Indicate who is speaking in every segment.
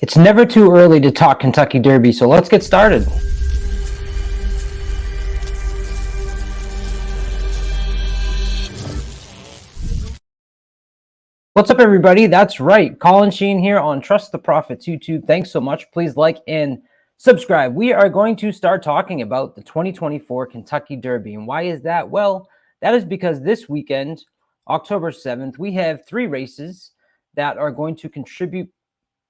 Speaker 1: It's never too early to talk Kentucky Derby, so let's get started. What's up, everybody? That's right. Colin here on Trust the Profits YouTube. Thanks so much. Please like and subscribe. We are going to start talking about the 2024 Kentucky Derby. And why is that? Well, that is because this weekend, October 7th, we have 3 races that are going to contribute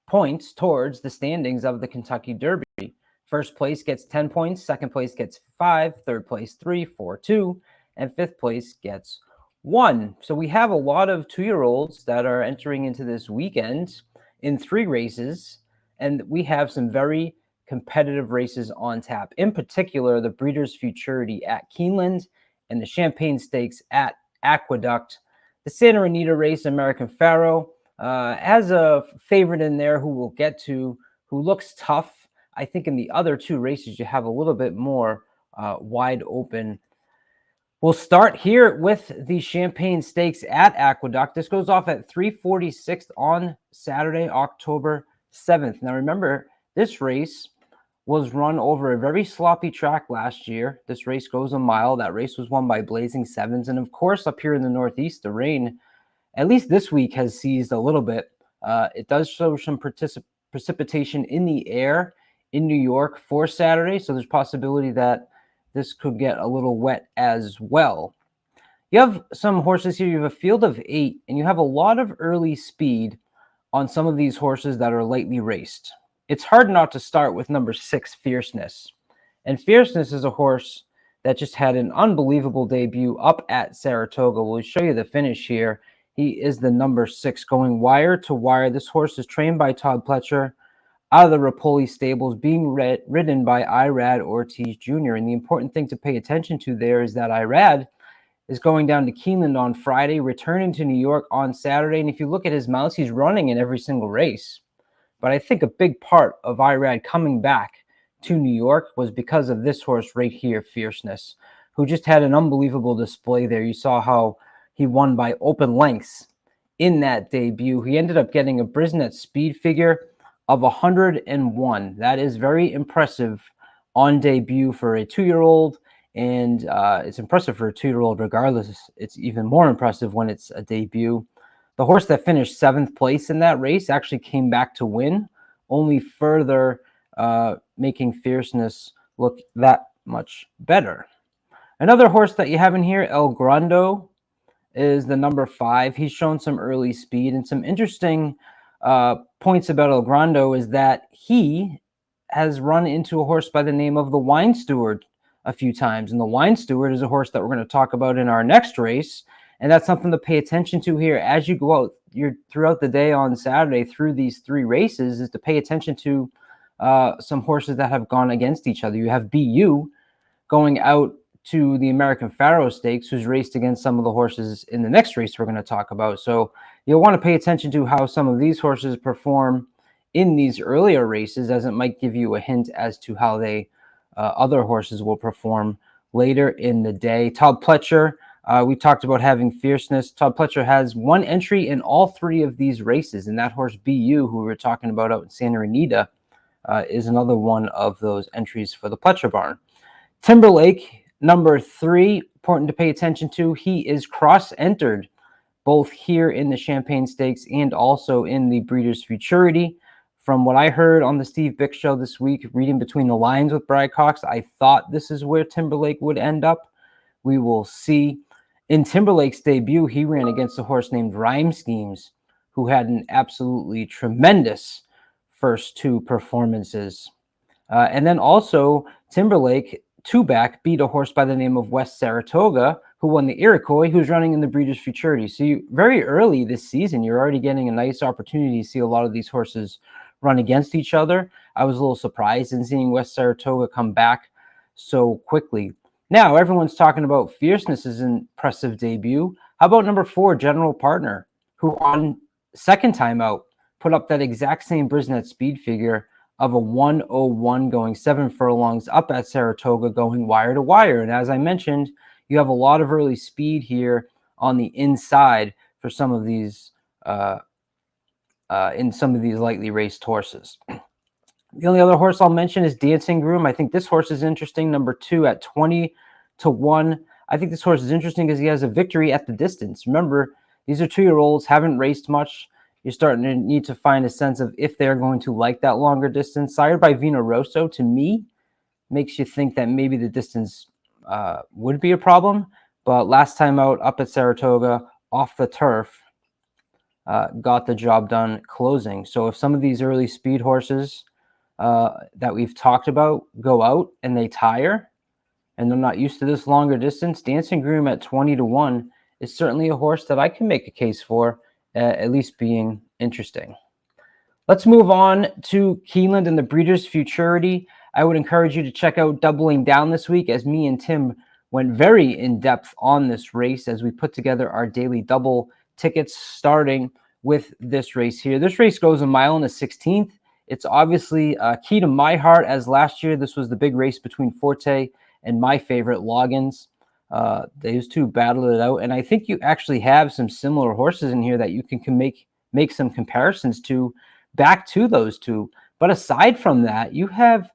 Speaker 1: points towards the standings of the Kentucky Derby. First place gets 10 points, second place gets 5, third place 3, 4, 2, and fifth place gets 1. So we have a lot of 2-year-olds that are entering into this weekend in 3 races, and we have some very competitive races on tap. In particular, the Breeders' Futurity at Keeneland and the Champagne Stakes at Aqueduct. The Santa Anita race, American Pharaoh, has a favorite in there who we'll get to, who looks tough. I think in the other 2 races, you have a little bit more wide open. We'll start here with the Champagne Stakes at Aqueduct. This goes off at 3:46 on Saturday, October 7th. Now remember, this race was run over a very sloppy track last year. This race goes a mile. That race was won by Blazing Sevens. And of course, up here in the Northeast, the rain, at least this week, has seized a little bit. It does show some precipitation in the air in New York for Saturday, so there's possibility that this could get a little wet as well. You have some horses here. You have a field of 8, and you have a lot of early speed on some of these horses that are lightly raced. It's hard not to start with number 6, Fierceness. And Fierceness is a horse that just had an unbelievable debut up at Saratoga. We'll show you the finish here. He is the number 6 going wire to wire. This horse is trained by Todd Pletcher out of the Rapoli stables, being ridden by Irad Ortiz Jr. And the important thing to pay attention to there is that Irad is going down to Keeneland on Friday, returning to New York on Saturday. And if you look at his mounts, he's running in every single race. But I think a big part of Irad coming back to New York was because of this horse right here, Fierceness, who just had an unbelievable display there. You saw how he won by open lengths in that debut. He ended up getting a Brisnet speed figure of 101. That is very impressive on debut for a 2-year-old, and it's impressive for a 2-year-old regardless. It's even more impressive when it's a debut. The horse that finished 7th place in that race actually came back to win, only further making Fierceness look that much better. Another horse that you have in here, El Grando, is the number 5. He's shown some early speed, and some interesting points about El Grando is that he has run into a horse by the name of the Wine Steward a few times. And the Wine Steward is a horse that we're going to talk about in our next race. And that's something to pay attention to here as you go out throughout the day on Saturday through these 3 races, is to pay attention to some horses that have gone against each other. You have BU going out to the American Pharaoh Stakes, who's raced against some of the horses in the next race we're going to talk about. So you'll want to pay attention to how some of these horses perform in these earlier races, as it might give you a hint as to how they other horses will perform later in the day. Todd Pletcher, we talked about having Fierceness. Todd Pletcher has 1 entry in all 3 of these races, and that horse BU, who we were talking about out in Santa Anita, is another one of those entries for the Pletcher barn. Timberlake, number 3, important to pay attention to. He is cross-entered both here in the Champagne Stakes and also in the Breeders' Futurity. From what I heard on the Steve Bick show this week, reading between the lines with Brad Cox, I thought this is where Timberlake would end up. We will see. In Timberlake's debut, he ran against a horse named Rhyme Schemes, who had an absolutely tremendous first 2 performances. And then also Timberlake, 2-back, beat a horse by the name of West Saratoga, who won the Iroquois, who's running in the Breeders' Futurity. So very early this season, you're already getting a nice opportunity to see a lot of these horses run against each other. I was a little surprised in seeing West Saratoga come back so quickly. Now, everyone's talking about Fierceness's impressive debut. How about number 4, General Partner, who on second time out put up that exact same Brisnet speed figure of a 101 going 7 furlongs up at Saratoga, going wire to wire. And as I mentioned, you have a lot of early speed here on the inside for some of these in some of these lightly raced horses. The only other horse I'll mention is Dancing Groom. I think this horse is interesting. Number 2 at 20 to 1. I think this horse is interesting because he has a victory at the distance. Remember, these are 2-year-olds, haven't raced much. You're starting to need to find a sense of if they're going to like that longer distance. Sired by Vino Rosso, to me, makes you think that maybe the distance would be a problem. But last time out, up at Saratoga, off the turf, got the job done closing. So if some of these early speed horses that we've talked about go out and they tire and they're not used to this longer distance, Dancing Groom at 20 to 1 is certainly a horse that I can make a case for at least being interesting. Let's move on to Keeneland and the Breeders' Futurity. I would encourage you to check out Doubling Down this week, as me and Tim went very in-depth on this race as we put together our daily double tickets, starting with this race here. This race goes a mile and a 16th. It's obviously key to my heart, as last year this was the big race between Forte and my favorite, Loggins. Those two battled it out, and I think you actually have some similar horses in here that you can make some comparisons to back to those two. But aside from that, you have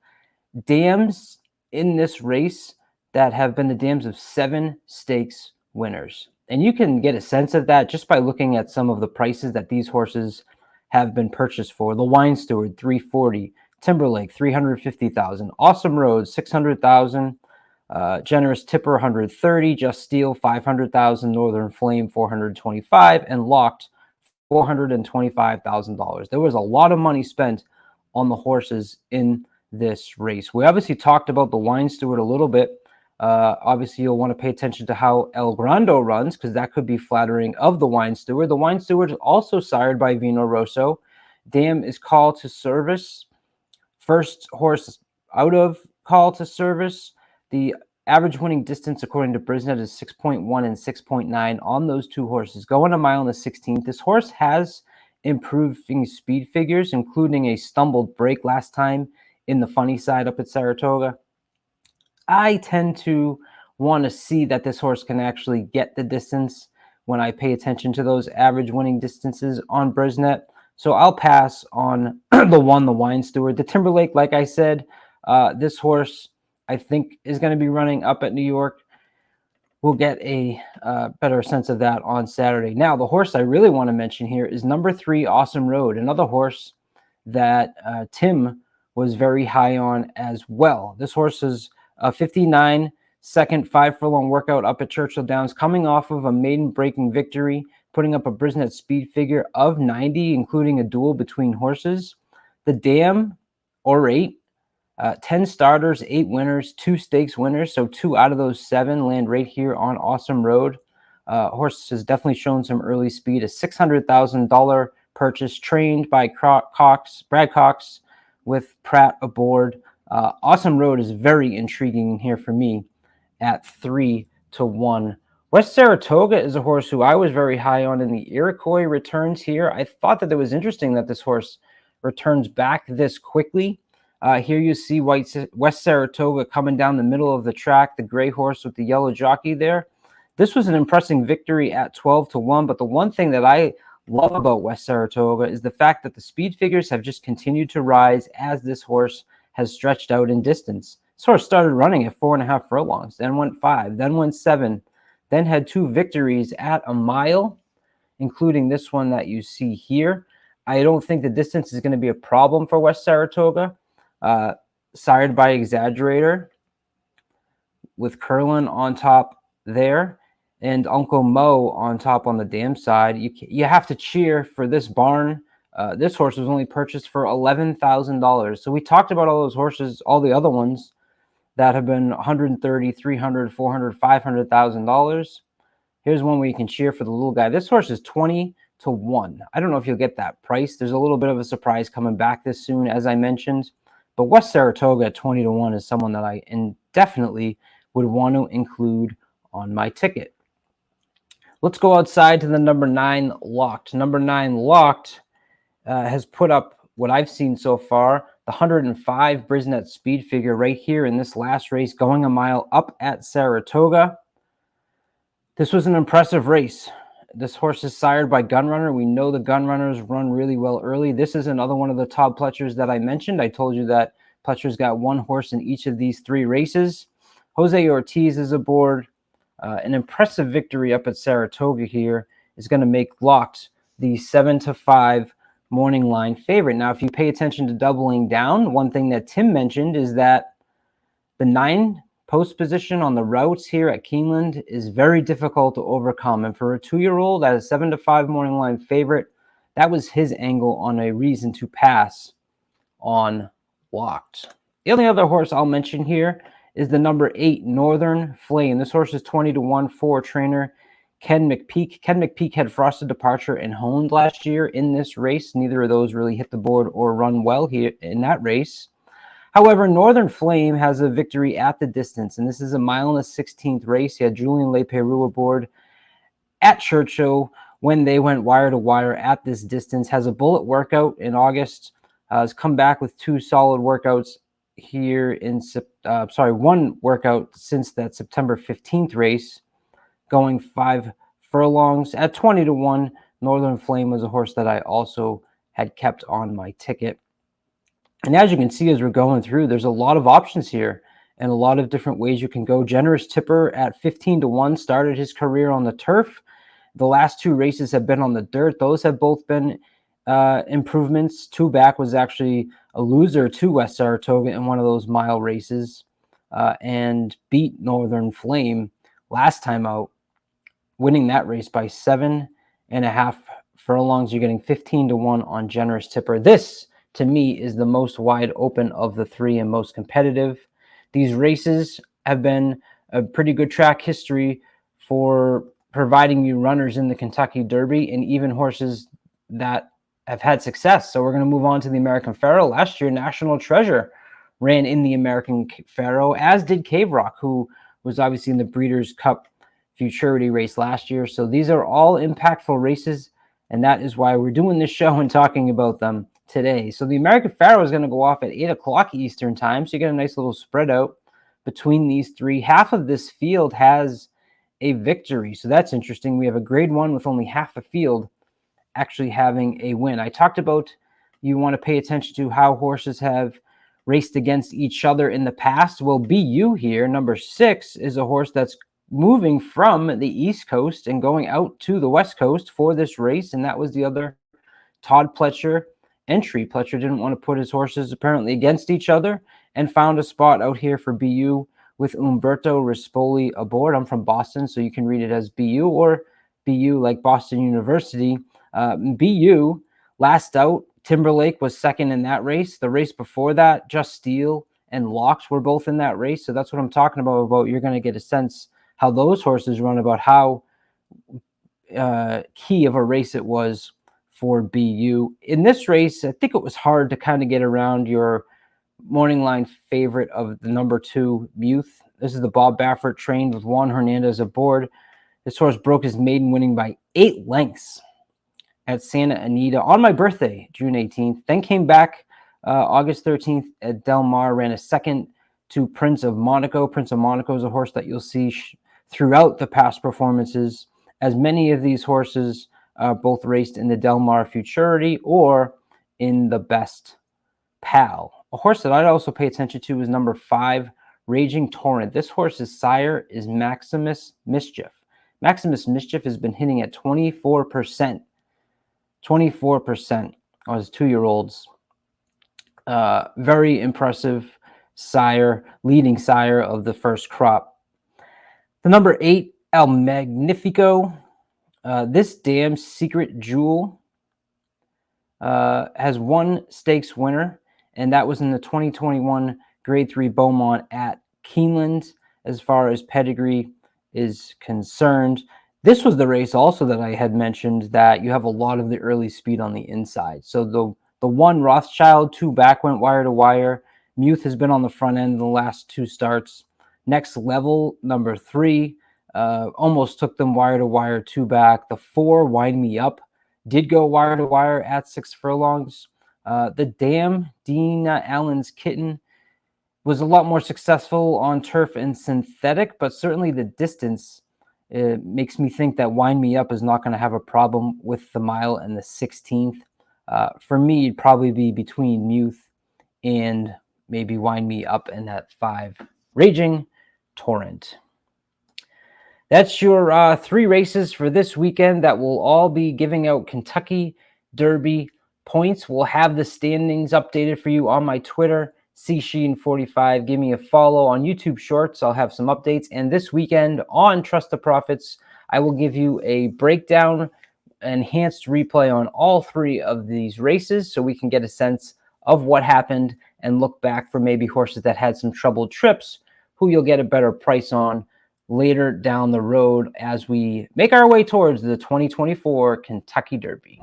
Speaker 1: dams in this race that have been the dams of 7 stakes winners. And you can get a sense of that just by looking at some of the prices that these horses have been purchased for. The Wine Steward, $340,000. Timberlake, $350,000. Awesome Road, $600,000. Generous Tipper, $130,000. Just Steel, $500,000. Northern Flame, $425,000. And Locked, $425,000. There was a lot of money spent on the horses in this race. We obviously talked about the Wine Steward a little bit. Obviously, you'll want to pay attention to how El Grando runs, because that could be flattering of the Wine Steward. The Wine Steward is also sired by Vino Rosso. Dam is Call to Service. First horse out of Call to Service. The average winning distance, according to Brisnet, is 6.1 and 6.9 on those two horses. Going a mile and a 16th. This horse has improving speed figures, including a stumbled break last time in the funny side up at Saratoga. I tend to want to see that this horse can actually get the distance when I pay attention to those average winning distances on Brisnet. So I'll pass on the Wine Steward. The Timberlake, like I said, this horse I think is going to be running up at New York. We'll get a better sense of that on Saturday. Now, the horse I really want to mention here is number 3, Awesome Road, another horse that Tim was very high on as well. This horse is a 59-second 5-furlong workout up at Churchill Downs, coming off of a maiden breaking victory, putting up a Brisnet speed figure of 90, including a duel between horses. The dam, or 8, 10 starters, 8 winners, 2 stakes winners. So 2 out of those 7 land right here on Awesome Road. Horse has definitely shown some early speed. A $600,000 purchase, trained by Brad Cox, with Pratt aboard. Awesome Road is very intriguing here for me at 3 to 1. West Saratoga is a horse who I was very high on in the Iroquois returns here. I thought that it was interesting that this horse returns back this quickly. Here you see West Saratoga coming down the middle of the track, the gray horse with the yellow jockey there. This was an impressive victory at 12 to 1, but the one thing that I love about West Saratoga is the fact that the speed figures have just continued to rise as this horse has stretched out in distance. This horse started running at 4.5 furlongs, then went 5, then went 7, then had 2 victories at a mile, including this one that you see here. I don't think the distance is going to be a problem for West Saratoga. Sired by Exaggerator, with Colin on top there, and Uncle Mo on top on the dam side. You have to cheer for this barn. This horse was only purchased for $11,000. So we talked about all those horses, all the other ones that have been $130,000, $300,000, $400,000, $500,000. Here's one where you can cheer for the little guy. This horse is 20 to 1. I don't know if you'll get that price. There's a little bit of a surprise coming back this soon, as I mentioned. But West Saratoga at 20 to 1 is someone that I definitely would want to include on my ticket. Let's go outside to the number 9, Locked. Number 9, Locked, has put up what I've seen so far, the 105 Brisnet speed figure right here in this last race, going a mile up at Saratoga. This was an impressive race. This horse is sired by Gunrunner. We know the Gunrunners run really well early. This is another one of the Todd Pletchers that I mentioned. I told you that Pletcher's got one horse in each of these 3 races. Jose Ortiz is aboard. An impressive victory up at Saratoga here is going to make Locked the 7-5 morning line favorite. Now, if you pay attention to doubling down, one thing that Tim mentioned is that the 9 post position on the routes here at Keeneland is very difficult to overcome. And for a 2-year-old at a 7-5 morning line favorite, that was his angle on a reason to pass on Locked. The only other horse I'll mention here is the number 8 Northern Flame. This horse is 20-1 for trainer Ken McPeak. Ken McPeak had Frosted Departure and Honed last year in this race. Neither of those really hit the board or run well here in that race. However, Northern Flame has a victory at the distance, and this is a 1.16 race. He had Julien Leperoux aboard at Churchill when they went wire to wire at this distance. Has a bullet workout in August. Has come back with 2 solid workouts here in one workout since that September 15th race, going 5 furlongs at 20-1. Northern Flame was a horse that I also had kept on my ticket. And as you can see, as we're going through, there's a lot of options here and a lot of different ways you can go. Generous Tipper at 15-1 started his career on the turf. The last 2 races have been on the dirt. Those have both been improvements. 2 Back was actually a loser to West Saratoga in one of those mile races and beat Northern Flame last time out, winning that race by 7.5 furlongs. You're getting 15-1 on Generous Tipper. This, to me, is the most wide open of the 3 and most competitive. These races have been a pretty good track history for providing you runners in the Kentucky Derby and even horses that have had success. So we're going to move on to the American Pharaoh. Last year, National Treasure ran in the American Pharaoh, as did Cave Rock, who was obviously in the Breeders' Cup Futurity race last year. So these are all impactful races, and that is why we're doing this show and talking about them today. So the American Pharaoh is going to go off at 8 o'clock Eastern time. So you get a nice little spread out between these 3. Half of this field has a victory. So that's interesting. We have a grade 1 with only half the field actually having a win. I talked about you want to pay attention to how horses have raced against each other in the past. Well, BU here, number 6, is a horse that's moving from the East Coast and going out to the West Coast for this race, and that was the other Todd Pletcher entry. Pletcher didn't want to put his horses apparently against each other and found a spot out here for BU with Umberto Rispoli aboard. I'm from Boston, so you can read it as BU or BU like Boston University. BU last out, Timberlake was second in that race. The race before that, Just Steel and Locks were both in that race. So that's what I'm talking about. You're going to get a sense how those horses run, about how key of a race it was for BU. In this race, I think it was hard to kind of get around your morning line favorite of the number 2 Muth. This is the Bob Baffert trained with Juan Hernandez aboard. This horse broke his maiden winning by 8 lengths at Santa Anita on my birthday, June 18th. Then came back August 13th at Del Mar, ran a second to Prince of Monaco. Prince of Monaco is a horse that you'll see throughout the past performances, as many of these horses both raced in the Del Mar Futurity or in the Best Pal. A horse that I'd also pay attention to is number 5, Raging Torrent. This horse's sire is Maximus Mischief. Maximus Mischief has been hitting at 24%. 24% on his 2-year-olds. Very impressive sire, leading sire of the first crop. The number 8, El Magnifico. This damn secret jewel has one stakes winner, and that was in the 2021 Grade 3 Beaumont at Keeneland. As far as pedigree is concerned, this was the race also that I had mentioned that you have a lot of the early speed on the inside. So the 1 Rothschild, 2 Back went wire to wire. Muth has been on the front end in the last 2 starts. Next Level, number 3, almost took them wire to wire, 2 Back. The 4 Wind Me Up did go wire to wire at 6 furlongs. The Dam, Dean Allen's Kitten, was a lot more successful on turf and synthetic, but certainly the distance It makes me think that Wind Me Up is not going to have a problem with the mile and the 16th. For me, it'd probably be between Muth and maybe Wind Me Up in that 5. Raging Torrent. That's your 3 races for this weekend that will all be giving out Kentucky Derby points. We'll have the standings updated for you on my Twitter, csheen45. Give me a follow on YouTube Shorts. I'll have some updates. And this weekend on Trust the Profits, I will give you a breakdown, enhanced replay on all 3 of these races so we can get a sense of what happened and look back for maybe horses that had some troubled trips, who you'll get a better price on later down the road as we make our way towards the 2024 Kentucky Derby.